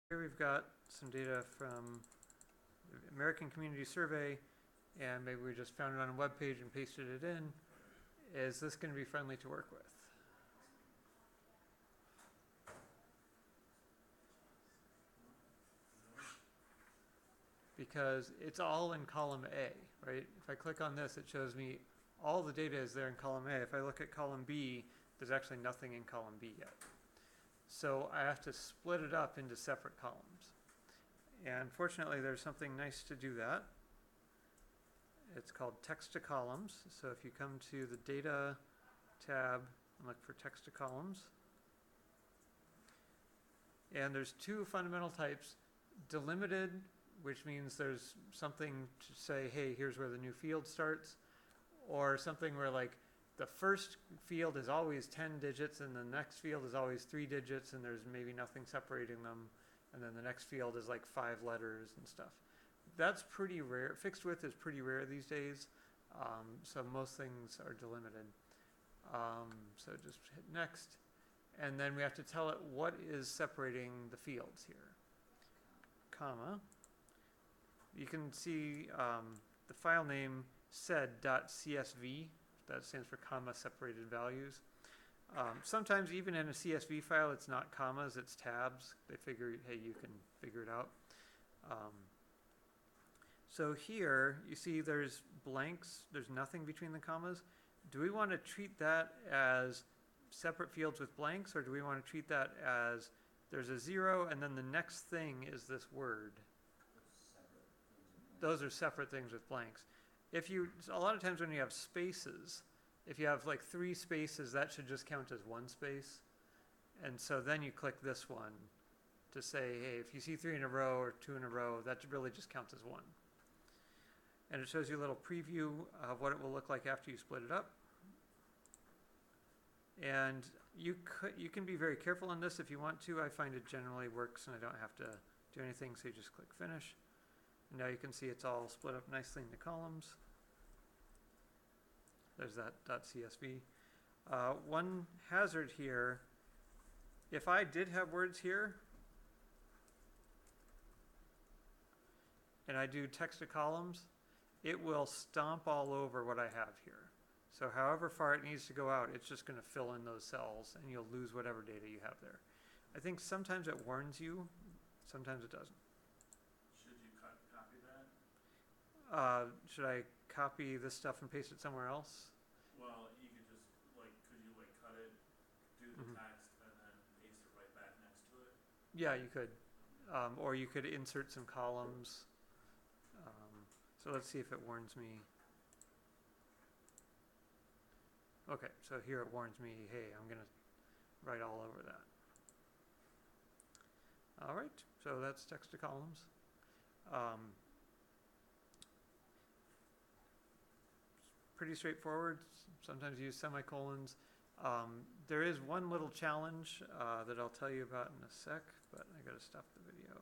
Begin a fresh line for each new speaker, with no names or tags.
Here we've got some data from the American Community Survey, and maybe we just found it on a web page and pasted it in. Is this going to be friendly to work with? Because it's all in column A, right? If I click on this, it shows me all the data is there in column A. If I look at column B, there's actually nothing in column B yet. So I have to split it up into separate columns. And fortunately, there's something nice to do that. It's called text to columns. So if you come to the data tab and look for text to columns, and there's two fundamental types: delimited, which means there's something to say, hey, here's where the new field starts, or something where like the first field is always 10 digits and the next field is always 3 digits and there's maybe nothing separating them, and then the next field is like 5 letters and stuff. That's pretty rare. Fixed width is pretty rare these days, so most things are delimited. So just hit next, and then we have to tell it what is separating the fields here. Comma. You can see the file name said.csv. That stands for comma separated values. Sometimes even in a CSV file, it's not commas, it's tabs. They figure, hey, you can figure it out. So here, you see there's blanks. There's nothing between the commas. Do we want to treat that as separate fields with blanks, or do we want to treat that as there's a 0 and then the next thing is this word? Those are separate things with blanks. A lot of times when you have spaces, if you have like 3 spaces, that should just count as 1 space. And so then you click this one to say, hey, if you see 3 in a row or 2 in a row, that really just counts as 1. And it shows you a little preview of what it will look like after you split it up. And you can be very careful on this if you want to. I find it generally works and I don't have to do anything, so you just click finish. And now you can see it's all split up nicely into columns. There's that .csv. One hazard here, if I did have words here, and I do text to columns, it will stomp all over what I have here. So however far it needs to go out, it's just going to fill in those cells, and you'll lose whatever data you have there. I think sometimes it warns you, sometimes it doesn't.
Should you copy that?
Should I copy this stuff and paste it somewhere else?
Well, you could just, could you cut it, do the text, and then paste it right back next to it?
Yeah, you could. Or you could insert some columns. So let's see if it warns me. Okay, so here it warns me, hey, I'm going to write all over that. All right, so that's text to columns. Pretty straightforward. Sometimes you use semicolons. There is one little challenge that I'll tell you about in a sec, but I got to stop the video.